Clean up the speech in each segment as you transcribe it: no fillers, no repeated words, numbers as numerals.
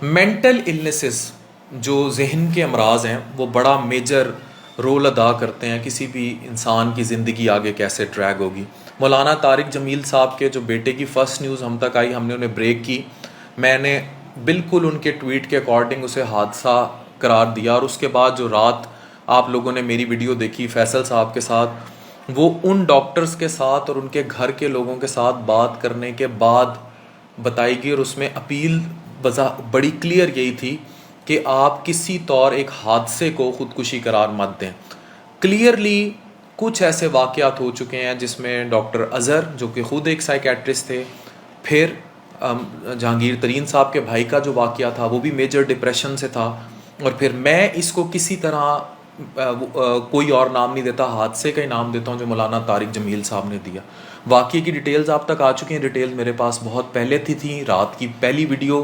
Mental illnesses जो जहन के अमराज हैं वो बड़ा मेजर रोल अदा करते हैं किसी भी इंसान की ज़िंदगी आगे कैसे ड्रैग होगी। मौलाना तारिक जमील साहब के जो बेटे की फ़र्स्ट न्यूज़ हम तक आई, हमने उन्हें ब्रेक की। मैंने बिल्कुल उनके ट्वीट के अकॉर्डिंग उसे हादसा करार दिया, और उसके बाद जो रात आप लोगों ने मेरी वीडियो देखी फैसल साहब के साथ, वो उन डॉक्टर्स के साथ और उनके घर के लोगों के साथ बात करने के बाद बताई गई, और उसमें अपील बड़ी क्लियर यही थी कि आप किसी तौर एक हादसे को ख़ुदकुशी करार मत दें। क्लियरली कुछ ऐसे वाक़यात हो चुके हैं जिसमें डॉक्टर अज़हर जो कि ख़ुद एक साइकेट्रिस्ट थे, फिर जहांगीर तरीन साहब के भाई का जो वाक़या था वो भी मेजर डिप्रेशन से था, और फिर मैं इसको किसी तरह कोई और नाम नहीं देता, हादसे का ही नाम देता हूँ जो मौलाना तारिक जमील साहब ने दिया। वाक़ये की डिटेल्स आप तक आ चुकी हैं, डिटेल्स मेरे पास बहुत पहले थी रात की पहली वीडियो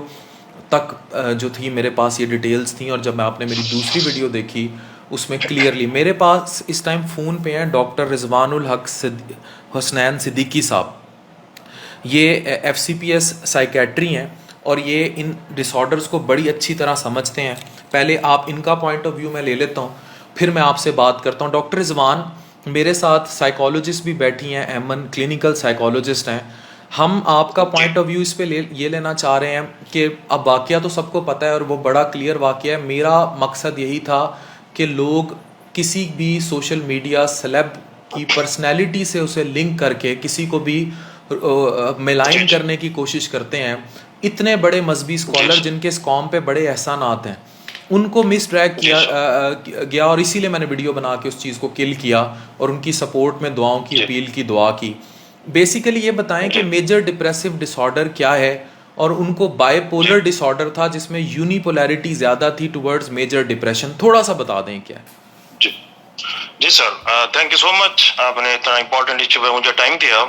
तक जो थी मेरे पास ये डिटेल्स थी, और जब मैं आपने मेरी दूसरी वीडियो देखी उसमें क्लियरली मेरे पास इस टाइम फ़ोन पे हैं डॉक्टर रिजवानुल हक हसनैन सिद्दीकी साहब। ये FCPS साइकेट्री हैं और ये इन डिसऑर्डर्स को बड़ी अच्छी तरह समझते हैं। पहले आप इनका पॉइंट ऑफ व्यू मैं ले लेता हूँ, फिर मैं आपसे बात करता हूँ। डॉक्टर रिजवान, मेरे साथ साइकोलॉजिस्ट भी बैठी हैं, एमन क्लिनिकल साइकोलॉजिस्ट हैं। हम आपका पॉइंट ऑफ व्यू इस पे ये लेना चाह रहे हैं कि अब वाक़या तो सबको पता है और वो बड़ा क्लियर वाक़या है। मेरा मकसद यही था कि लोग किसी भी सोशल मीडिया सेलेब की पर्सनैलिटी से उसे लिंक करके किसी को भी मिलाइन करने की कोशिश करते हैं। इतने बड़े मजहबी स्कॉलर जिनके इस कौम पे बड़े एहसानात हैं, उनको मिस ड्रैग किया गया, और इसीलिए मैंने वीडियो बना के उस चीज़ को किल किया और उनकी सपोर्ट में दुआओं की अपील की, दुआ की। बेसिकली ये बताएं कि मेजर डिप्रेसिव डिसऑर्डर क्या है, और उनको बाइपोलर डिसऑर्डर था जिसमें यूनिपोलैरिटी ज़्यादा थी टुवर्ड्स मेजर डिप्रेशन। थोड़ा सा बता दें क्या है। जी sir, thank you so much, आपने इतना इम्पोर्टेंट इश्यू पे मुझे टाइम दिया।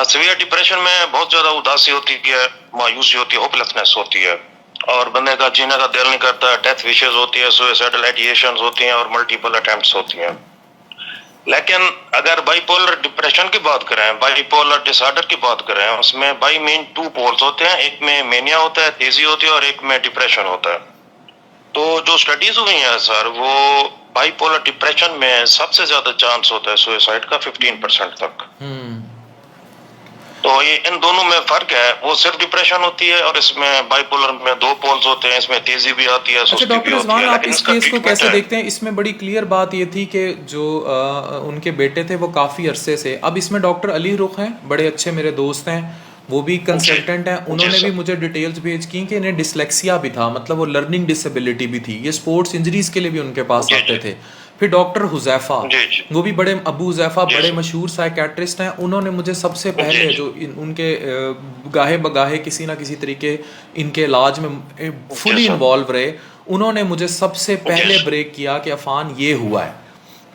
सीवियर डिप्रेशन में बहुत ज़्यादा उदासी होती है, मायूसी होती है, होपलेसनेस होती है, और बंदे का जीने का दिल नहीं करता, डेथ विशेस होती है, सुसाइडल आइडिएशंस होती हैं और मल्टीपल अटेम्प्ट्स होती हैं। लेकिन अगर बाइपोलर डिप्रेशन की बात करें, बाइपोलर डिसऑर्डर की बात करें, उसमें बाई मेन 2 पोल्स होते हैं, एक में मेनिया होता है, तेजी होती है, और एक में डिप्रेशन होता है। तो जो स्टडीज हुई हैं सर, वो बाइपोलर डिप्रेशन में सबसे ज्यादा चांस होता है सुसाइड का 15% तक। तो ये इन दोनों में फर्क है, वो सिर्फ डिप्रेशन होती है और इसमें बाइपोलर में 2 पोल्स होते हैं, इसमें तेजी भी आती है, सुस्ती भी होती है। आप इस केस को कैसे देखते हैं? इसमें बड़ी क्लियर बात ये थी कि जो उनके बेटे थे वो काफ़ी अरसे से, अब इसमें डॉक्टर अली रुख हैं, बड़े अच्छे मेरे दोस्त हैं, वो भी कंसल्टेंट हैं, उन्होंने भी मुझे डिटेल्स भेज की कि इन्हें डिसलेक्सिया भी था, मतलब वो लर्निंग डिसेबिलिटी भी थी, ये स्पोर्ट्स इंजरीज के लिए भी उनके पास आते थे। फिर डॉक्टर हुजैफा, वो भी बड़े, अबू हुजैफा बड़े मशहूर साइकेट्रिस्ट हैं, उन्होंने मुझे सबसे पहले जो उनके गाहे बगाहे किसी ना किसी तरीके इनके इलाज में फुली इन्वॉल्व रहे, उन्होंने मुझे सबसे पहले ब्रेक किया कि अफान ये हुआ है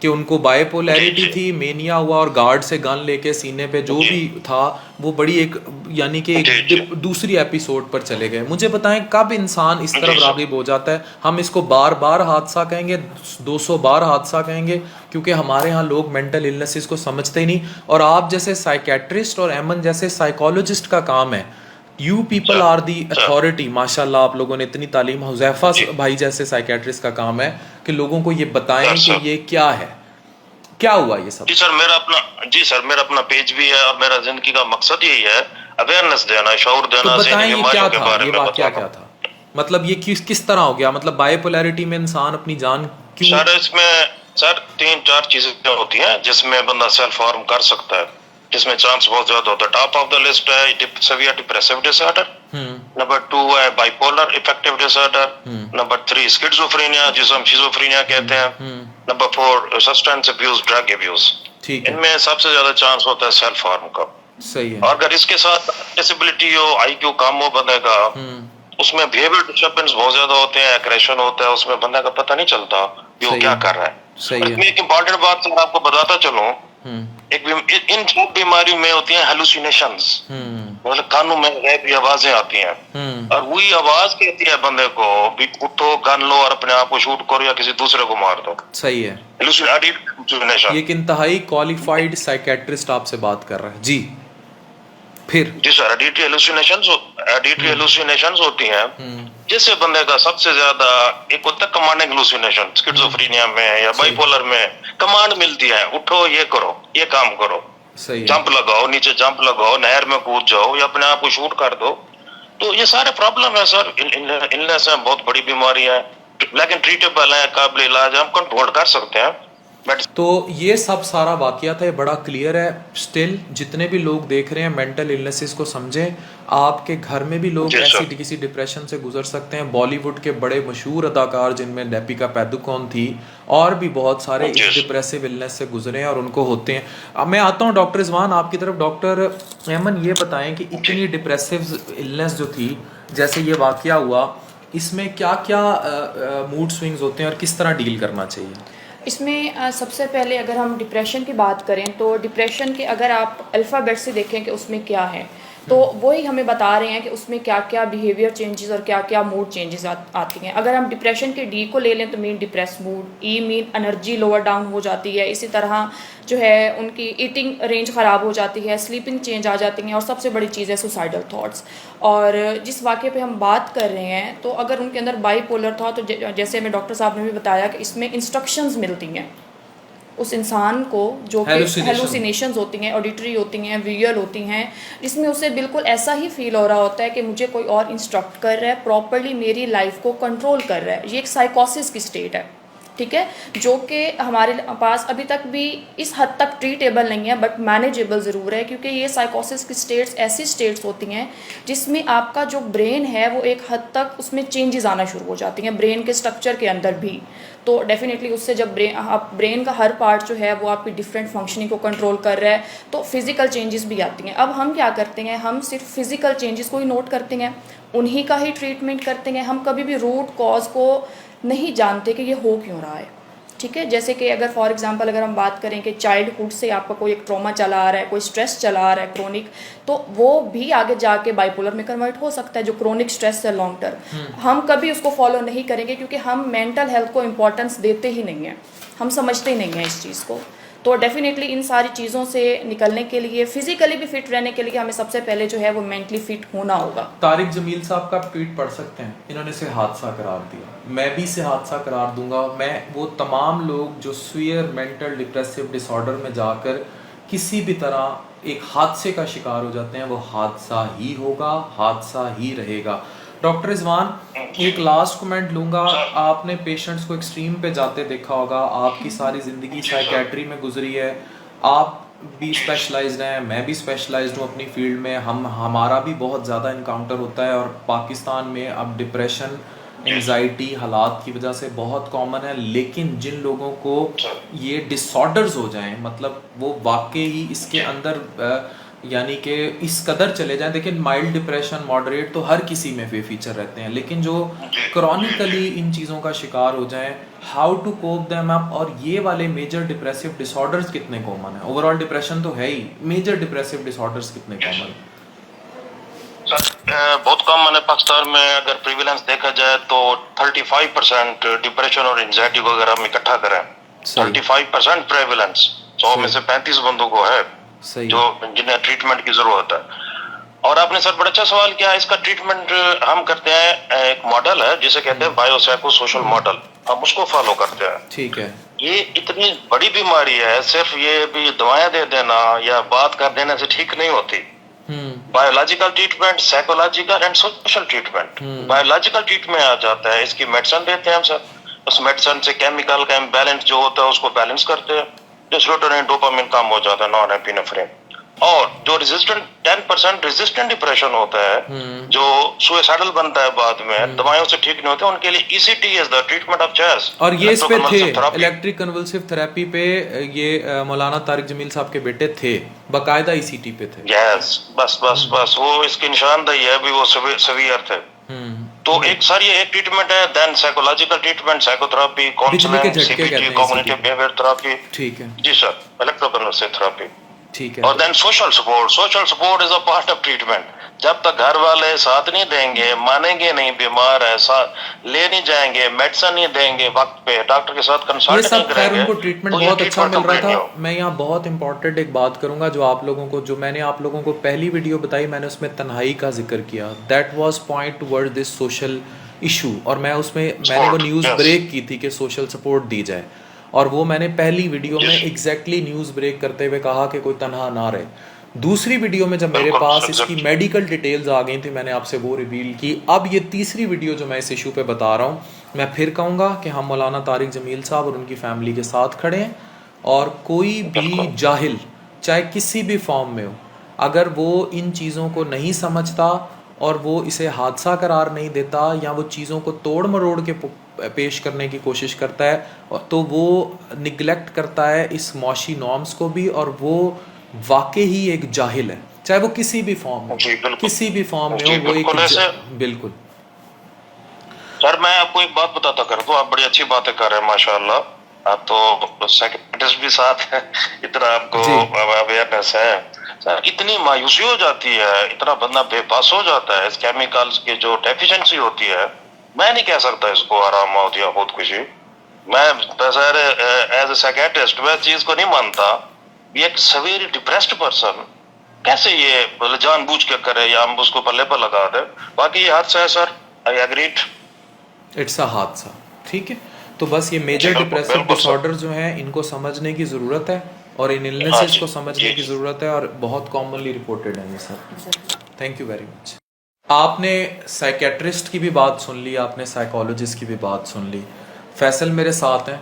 कि उनको बाइपोलैरिटी थी, मेनिया हुआ, और गार्ड से गन लेके सीने पे जो भी था वो बड़ी एक यानी कि एक दूसरी एपिसोड पर चले गए। मुझे बताएं कब इंसान इस तरफ रागिब हो जाता है? हम इसको बार बार हादसा कहेंगे, 200 बार हादसा कहेंगे, क्योंकि हमारे यहाँ लोग मेंटल इलनेसेस को समझते ही नहीं। और आप जैसे साइकेट्रिस्ट और एमन जैसे साइकोलॉजिस्ट का काम है, you people are the authority. माशाल्लाह आप लोगों ने इतनी तालीम, हुजैफा भाई जैसे साइकेट्रिस्ट का काम है कि लोगों को ये बताएं कि ये क्या है, क्या हुआ ये सब। जी सर, मेरा अपना पेज भी है और मेरा जिंदगी का मकसद यही है, अवेयरनेस देना, शऊर देना। तो बताएं ये क्या था, ये वाकया क्या था, मतलब ये किस तरह हो गया, मतलब बाइपोलैरिटी में इंसान अपनी जान क्यों? सर इसमें सर 3-4 चीजें होती हैं जिसमें बंदा सेल्फ हार्म कर सकता है, जिसमें चांस बहुत ज्यादा होता है। टॉप ऑफ द लिस्ट है सीवियर डिप्रेसिव डिसऑर्डर, नंबर 2 है bipolar effective disorder, number 3 schizophrenia जिसे हम शिज़ोफ्रेनिया कहते हैं, number 4 substance abuse, drug abuse. इनमें सबसे ज्यादा चांस होता है सेल्फ हार्म का। सही है। और अगर इसके साथ डिसेबिलिटी हो, IQ कम हो बंदे का, उसमें बिहेवियर डिस्टर्बेंस बहुत ज्यादा होते हैं, एग्रेशन होता है, उसमें बंदे का पता नहीं चलता कि वो क्या कर रहा है। सही है। एक इम्पोर्टेंट बात मैं आपको बताता चलूं, इन सब बीमारियों में होती हैं हेलुसिनेशंस, मतलब कानों में गैब की आवाजें आती हैं, और वही आवाज कहती है बंदे को भी उठो, गन लो और अपने आप को शूट करो या किसी दूसरे को मार दो। सही है। हेलुसिनेशन। ये एक इंतहाई क्वालिफाइड साइकेट्रिस्ट आपसे बात कर रहा है जी। फिर जी सर, एडिटरी हेलुसिनेशंस होती हैं, जिससे बंदे का सबसे ज्यादा एक होता है कमांडिंग हेलुसिनेशन, स्किज़ोफ्रेनिया में या बाइपोलर में कमांड मिलती है, उठो ये करो, ये काम करो, सही है। जंप लगाओ, नीचे जंप लगाओ, नहर में कूद जाओ या अपने आप को शूट कर दो। तो ये सारे प्रॉब्लम है सर, इलनेस है, बहुत बड़ी बीमारी है, लेकिन ट्रीटेबल है, काबिल इलाज है, हम कंट्रोल कर सकते हैं। तो ये सब सारा वाकया था, ये बड़ा क्लियर है। स्टिल जितने भी लोग देख रहे हैं मेंटल इलनेसेस को समझें। आपके घर में भी लोग जी ऐसी सर। किसी डिप्रेशन से गुजर सकते हैं। बॉलीवुड के बड़े मशहूर अदाकार जिनमें दीपिका पादुकोण थी और भी बहुत सारे जी इस डिप्रेसिव इलनेस से गुजरे हैं और उनको होते हैं। अब मैं आता हूँ डॉक्टर रिजवान आपकी तरफ। डॉक्टर अहमद ये बताएं कि इतनी डिप्रेसिव इलनेस जो थी, जैसे ये वाकया हुआ, इसमें क्या क्या मूड स्विंग्स होते हैं और किस तरह डील करना चाहिए? इसमें सबसे पहले अगर हम डिप्रेशन की बात करें तो डिप्रेशन के अगर आप अल्फ़ाबेट से देखें कि उसमें क्या है, तो वही हमें बता रहे हैं कि उसमें क्या क्या बिहेवियर चेंजेस और क्या क्या मूड चेंजेस आती हैं। अगर हम डिप्रेशन के डी को ले लें तो मीन डिप्रेस मूड, ई मीन एनर्जी लोअर डाउन हो जाती है, इसी तरह जो है उनकी ईटिंग रेंज ख़राब हो जाती है, स्लीपिंग चेंज आ जाती हैं, और सबसे बड़ी चीज़ है सुसाइडल थॉट्स। और जिस वाक़े पे हम बात कर रहे हैं तो अगर उनके अंदर बाईपोलर था तो जैसे हमें डॉक्टर साहब ने भी बताया कि इसमें इंस्ट्रक्शंस मिलती हैं उस इंसान को, जो कि हेलुसिनेशंस होती हैं, ऑडिटरी होती हैं, विजुअल होती हैं, जिसमें उसे बिल्कुल ऐसा ही फील हो रहा होता है कि मुझे कोई और इंस्ट्रक्ट कर रहा है, प्रॉपर्ली मेरी लाइफ को कंट्रोल कर रहा है। ये एक साइकोसिस की स्टेट है, ठीक है, जो कि हमारे पास अभी तक भी इस हद तक ट्रीटेबल नहीं है, बट मैनेजेबल ज़रूर है, क्योंकि ये साइकोसिस की स्टेट्स ऐसी स्टेट्स होती हैं जिसमें आपका जो ब्रेन है वो एक हद तक उसमें चेंजेस आना शुरू हो जाती हैं, ब्रेन के स्ट्रक्चर के अंदर भी। तो डेफिनेटली उससे जब ब्रेन का हर पार्ट जो है वो आपकी डिफरेंट फंक्शनिंग को कंट्रोल कर रहा है, तो फिज़िकल चेंजेस भी आती हैं। अब हम क्या करते हैं, हम सिर्फ फिज़िकल चेंजेस को ही नोट करते हैं, उन्हीं का ही ट्रीटमेंट करते हैं, हम कभी भी रूट कॉज को नहीं जानते कि ये हो क्यों रहा है, ठीक है। जैसे कि अगर फॉर एग्जांपल अगर हम बात करें कि चाइल्डहुड से आपका कोई एक ट्रॉमा चला आ रहा है, कोई स्ट्रेस चला आ रहा है क्रोनिक, तो वो भी आगे जाके बाइपोलर में कन्वर्ट हो सकता है, जो क्रोनिक स्ट्रेस है लॉन्ग टर्म। हम कभी उसको फॉलो नहीं करेंगे क्योंकि हम मेंटल हेल्थ को इम्पोर्टेंस देते ही नहीं हैं, हम समझते ही नहीं हैं इस चीज़ को। तो डेफिनेटली इन सारी चीज़ों से निकलने के लिए, फिजिकली भी फिट रहने के लिए, हमें सबसे पहले जो है वो मेंटली फिट होना होगा। तारिक जमील साहब का ट्वीट पढ़ सकते हैं, इन्होंने इसे हादसा करार दिया, मैं भी इसे हादसा करार दूंगा। मैं वो तमाम लोग जो सीवियर मेंटल डिप्रेसिव डिसऑर्डर में जाकर किसी भी तरह एक हादसे का शिकार हो जाते हैं, वो हादसा ही होगा, हादसा ही रहेगा। डॉक्टर रिजवान, एक लास्ट कमेंट लूँगा। आपने पेशेंट्स को एक्सट्रीम पे जाते देखा होगा, आपकी सारी ज़िंदगी साइकेट्री में गुजरी है, आप भी स्पेशलाइज्ड हैं, मैं भी स्पेशलाइज्ड हूँ अपनी फील्ड में, हमारा भी बहुत ज़्यादा इनकाउंटर होता है। और पाकिस्तान में अब डिप्रेशन, एंजाइटी हालात की वजह से बहुत कॉमन है। लेकिन जिन लोगों को ये डिसऑर्डर्स हो जाएं, मतलब वो वाकई ही इसके अंदर यानी कि इस कदर चले जाएं, देखिए माइल्ड डिप्रेशन, मॉडरेट तो हर किसी में वे फीचर रहते हैं, लेकिन जो क्रॉनिकली इन चीज़ों का शिकार हो जाएं, how to cope them up. और ये वाले मेजर डिप्रेसिव डिसऑर्डर्स कितने कॉमन है? ओवरऑल डिप्रेशन तो है ही, मेजर डिप्रेसिव डिसऑर्डर्स कितने कॉमन है? बहुत कॉमन है पाकिस्तान में। अगर प्रीविलेंस देखा जाए तो 35% डिप्रेशन और एंजाइटी वगैरह हम इकट्ठा करें, 35% प्रेविलेंस, 100 में से 35 बंदों को है जो जिन्हें ट्रीटमेंट की जरूरत है। और आपने सर बड़ा अच्छा सवाल किया। इसका ट्रीटमेंट हम करते हैं, एक मॉडल है जिसे कहते हैं बायोसाइको सोशल मॉडल, हम उसको फॉलो करते हैं। ठीक है। ये इतनी बड़ी बीमारी है, सिर्फ ये भी दवाएं दे देना या बात कर देने से ठीक नहीं होती। Biological treatment, psychological and social treatment. Biological treatment आ जाता है, इसकी मेडिसिन देते हैं हम सर, उस मेडिसिन से केमिकल का इम्बैलेंस जो होता है उसको बैलेंस करते हैं, जो सेरोटोनिन डोपामिन कम हो जाता है, नॉन एपिनेफ्रिन। और जो रेजिस्टेंट 10% रेजिस्टेंट डिप्रेशन होता है, जो सुसाइडल बनता है बाद में, दवाइयों से ठीक नहीं होते, उनके लिए ECT is the treatment of choice. और ये इस पे थे, इलेक्ट्रिक कन्वल्सिव थेरेपी पे ये मौलाना तारिक जमील साहब के बेटे थे, बाकायदा ECT पे थे। यस, बस वो इसकी निशानदेही है, भी वो सवियर थे। तो एक सर ये एक ट्रीटमेंट है, then psychological treatment, psychotherapy, counselling, CBT, cognitive behaviour therapy. ठीक है जी सर, इलेक्ट्रोकन्वल्सिव थेरेपी। ठीक है। और then social support is a part of treatment. जब तक घर वाले साथ नहीं देंगे, मानेंगे नहीं, बीमार है, ले नहीं जाएंगे, मेडिसिन नहीं देंगे वक्त पे, डॉक्टर के साथ ये कंसल्ट नहीं सब खैर करेंगे, उनको ट्रीटमेंट तो ये बहुत अच्छा ट्रीटमेंट मिल रहा कंप्लीट नहीं था। हो। मैं यहाँ बहुत इंपॉर्टेंट एक बात करूँगा जो आप लोगों को, जो मैंने आप लोगों को पहली वीडियो बताई, मैंने उसमें तन्हाई का जिक्र किया। That was point toward this social issue, और मैं उसमें मैंने वो Sport, न्यूज़ yes. ब्रेक की थी कि सोशल सपोर्ट दी जाए, और वो मैंने पहली वीडियो में Yes. एग्जैक्टली न्यूज़ ब्रेक करते हुए कहा कि कोई तनहा ना रहे। दूसरी वीडियो में जब मेरे बिल्कुल, पास इसकी exactly. मेडिकल डिटेल्स आ गई थी, मैंने आपसे वो रिवील की। अब ये तीसरी वीडियो जो मैं इस इशू पे बता रहा हूँ, मैं फिर कहूँगा कि हम मौलाना तारिक जमील साहब और उनकी फैमिली के साथ खड़े हैं, और कोई भी बिल्कुल। जाहिल चाहे किसी भी फॉर्म में हो, अगर वो इन चीज़ों को नहीं समझता और वो इसे हादसा करार नहीं देता, या वो चीज़ों को तोड़ मरोड़ के पेश करने की कोशिश करता है, तो वो निगलेक्ट करता है इस मौशी नॉर्म्स को भी, और वो वाकई ही एक जाहिल है, चाहे वो किसी भी फॉर्म में, जी बिल्कुल, किसी भी फॉर्म में जी हो, वो बिल्कुल। एक ऐसे बिल्कुल। सर मैं आपको एक बात बताता कर दूं, आप बड़ी अच्छी बातें कर रहे हैं माशाल्लाह। आप तो साइकियाट्रिस्ट भी साथ हैं, इतना आपको जी। अवेयरनेस है। सर इतनी मायूसी हो जाती है, इतना बंदा बेबस हो जाता है, इस केमिकल्स की जो डेफिशिएंसी होती है। मैं नहीं कह सकता इसको आराम मौत या खुदकुशी। मैं सर एज ए साइकियाट्रिस्ट मैं चीज को नहीं मानता। ये एक सवेरी डिप्रेस्ड पर्सन कैसे ये जानबूझ के करे या हम उसको पल्ले पर लगा दे। बाकी ये हादसा है sir, I agreed. It's a हादसा, ठीक है। तो बस ये मेजर बिल्कुल, डिप्रेसिव बिल्कुल सर। डिसऑर्डर जो हैं, इनको समझने की ज़रूरत है, और इन हाँ इलनेसेस जी, को समझने जी। की ज़रूरत है, और बहुत कॉमनली रिपोर्टेड है ये sir. Thank you very much. आपने साइकेट्रिस्ट की भी बात सुन ली, आपने साइकोलॉजिस्ट की भी बात सुन ली। फैसल मेरे साथ हैं,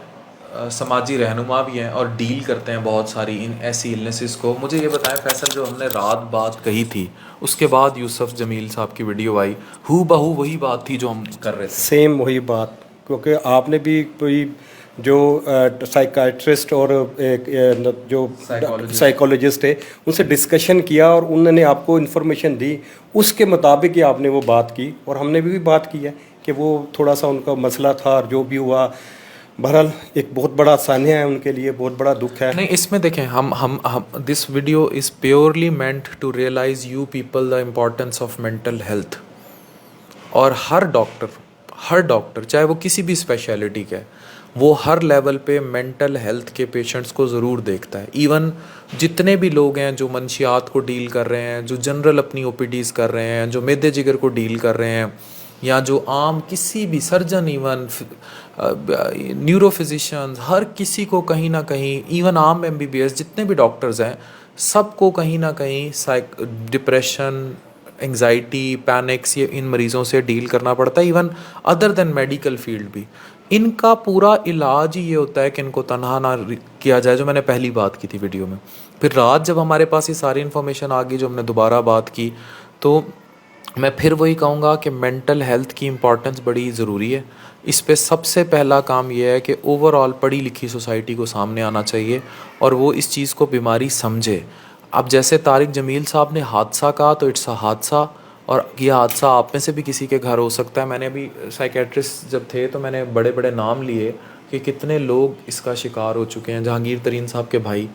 समाजी रहनुमा भी हैं और डील करते हैं बहुत सारी इन ऐसी इलनेसेस को। मुझे ये बताएं फैसल, जो हमने रात बात कही थी, उसके बाद यूसुफ जमील साहब की वीडियो आई, हू बहू वही बात थी जो हम कर रहे थे। सेम वही बात, क्योंकि आपने भी कोई जो साइकाट्रिस्ट और जो साइकोलॉजिस्ट है उनसे डिस्कशन किया और उन्होंने आपको इन्फॉर्मेशन दी, उसके मुताबिक ही आपने वो बात की, और हमने भी बात की है कि वो थोड़ा सा उनका मसला था, और जो भी हुआ बहरहाल एक बहुत बड़ा सानिया है उनके लिए, बहुत बड़ा दुख है। नहीं, इसमें देखें, हम this video is purely meant to realize you people the importance of mental health. और हर डॉक्टर चाहे वो किसी भी स्पेशलिटी का है, वो हर लेवल पे मेंटल हेल्थ के पेशेंट्स को ज़रूर देखता है। इवन जितने भी लोग हैं जो मंशियात को डील कर रहे हैं, जो जनरल अपनी ओपीडीज़ कर रहे हैं, जो मैदे जिगर को डील कर रहे हैं, या जो आम किसी भी सर्जन, इवन न्यूरोफिजिशियंस, हर किसी को कहीं ना कहीं, इवन आम एमबीबीएस जितने भी डॉक्टर्स हैं, सबको कहीं ना कहीं डिप्रेशन, एंजाइटी, पैनिक्स, ये इन मरीज़ों से डील करना पड़ता है। Even other than medical field भी इनका पूरा इलाज ही ये होता है कि इनको तनहा ना किया जाए, जो मैंने पहली बात की थी वीडियो में। फिर रात जब हमारे पास ये सारी इन्फॉर्मेशन आ गई, जो हमने दोबारा बात की, तो मैं फिर वही कहूँगा कि मेंटल हेल्थ की इम्पॉर्टेंस बड़ी ज़रूरी है। इस पे सबसे पहला काम ये है कि ओवरऑल पढ़ी लिखी सोसाइटी को सामने आना चाहिए, और वो इस चीज़ को बीमारी समझे। अब जैसे तारिक जमील साहब ने हादसा कहा, तो इट्स अ हादसा, और यह हादसा आप में से भी किसी के घर हो सकता है। मैंने अभी साइकेट्रिस्ट जब थे तो मैंने बड़े बड़े नाम लिए कि कितने लोग इसका शिकार हो चुके हैं। जहांगीर तरीन साहब के भाई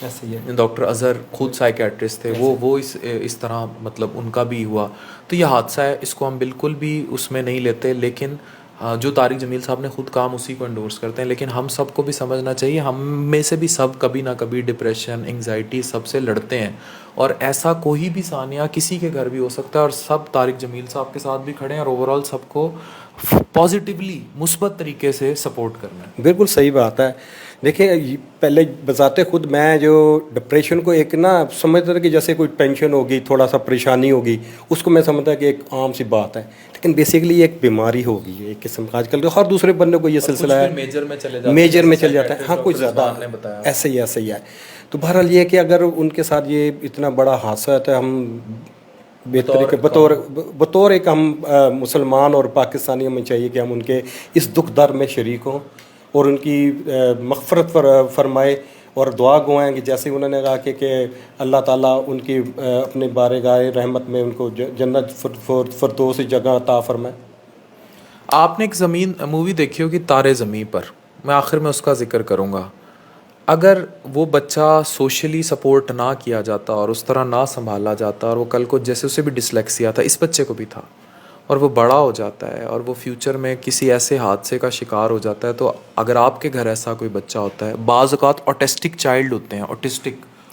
ऐसे ही है। डॉक्टर अज़हर खुद साइकेट्रिस्ट थे, वो इस तरह मतलब उनका भी हुआ। तो यह हादसा है, इसको हम बिल्कुल भी उसमें नहीं लेते, लेकिन जो तारिक जमील साहब ने खुद काम उसी को एंडोर्स करते हैं। लेकिन हम सबको भी समझना चाहिए, हम में से भी सब कभी ना कभी डिप्रेशन, एंग्जाइटी सबसे लड़ते हैं, और ऐसा कोई भी सानिया किसी के घर भी हो सकता है, और सब तारिक जमील साहब के साथ भी खड़े हैं, और ओवरऑल सबको पॉजिटिवली मुस्बत तरीके से सपोर्ट करना है। बिल्कुल सही बात है। देखिए, पहले बजाते खुद मैं जो डिप्रेशन को एक ना समझता था कि जैसे कोई टेंशन होगी, थोड़ा सा परेशानी होगी, उसको मैं समझता कि एक आम सी बात है, लेकिन बेसिकली एक बीमारी होगी, एक किस्म का आजकल तो हर दूसरे बंदे को ये सिलसिला है, मेजर में चले जाता है। हाँ, कुछ ज़्यादा ऐसे ही है। तो बहरहाल ये है कि अगर उनके साथ ये इतना बड़ा हादसा है, तो हम बेहतरी के बतौर एक हम मुसलमान और पाकिस्तानी हमें चाहिए कि हम उनके इस दुख दर्द में शरीक हों और उनकी मग़फ़रत फरमाए और दुआ गुआएं कि जैसे उन्होंने कहा कि अल्लाह ताला उनकी अपने बारगाह रहमत में उनको जन्नत फ़िरदौस जगह अता फरमाए। आपने एक मूवी देखी होगी तारे ज़मीं पर, मैं आखिर में उसका जिक्र करूँगा। अगर वो बच्चा सोशली सपोर्ट ना किया जाता और उस तरह ना संभाला जाता और वो कल को, जैसे उसे भी डिसलेक्सिया था, इस बच्चे को भी था, और वो बड़ा हो जाता है और वो फ्यूचर में किसी ऐसे हादसे का शिकार हो जाता है, तो अगर आपके घर ऐसा कोई बच्चा होता है, बाज़ औक़ात ऑटिस्टिक चाइल्ड होते हैं,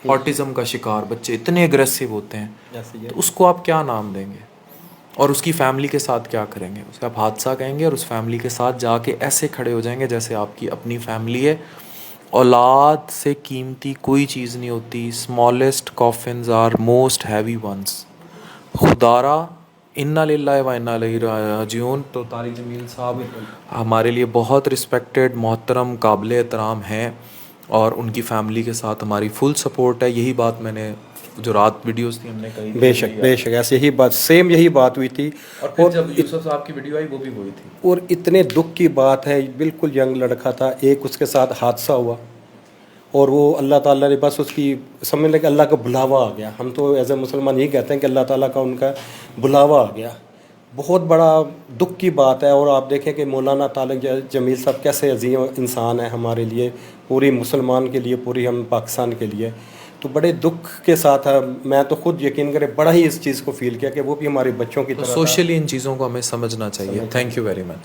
ऑटिज़म का शिकार बच्चे इतने एग्रेसिव होते हैं, तो उसको आप क्या नाम देंगे और उसकी फैमिली के साथ क्या करेंगे? उसे आप हादसा कहेंगे और उस फैमिली के साथ जाके ऐसे खड़े हो जाएंगे जैसे आपकी अपनी फैमिली है। औलाद से कीमती कोई चीज़ नहीं होती। Smallest coffins are most heavy ones. खुदारा इन्ना लिल्लाहि व इन्ना इलैहि राजिऊन। तो तारिक जमील साहब हमारे लिए बहुत रिस्पेक्टेड, मोहतरम, काबिल एहतराम हैं और उनकी फैमिली के साथ हमारी फुल सपोर्ट है। यही बात मैंने जो रात वीडियोस थी हमने कही, बेशक ऐसे ही बात, सेम यही बात हुई थी। और फिर जब यूसुफ साहब की वीडियो आई वो भी हुई थी। और इतने दुख की बात है, बिल्कुल यंग लड़का था, एक उसके साथ हादसा हुआ और वो अल्लाह ताला ने बस उसकी, समझ लें कि अल्लाह का बुलावा आ गया। हम तो एज ए मुसलमान यही कहते हैं कि अल्लाह ताला का उनका बुलावा आ गया। बहुत बड़ा दुख की बात है। और आप देखें कि मौलाना तारिक जमील साहब कैसे अजीम इंसान है हमारे लिए, पूरी मुसलमान के लिए, पूरी हम पाकिस्तान के लिए। तो बड़े दुख के साथ है, मैं तो खुद यकीन करें बड़ा ही इस चीज़ को फील किया कि वो भी हमारे बच्चों की तरह। सोशली इन चीज़ों को हमें समझना चाहिए। Thank you very much.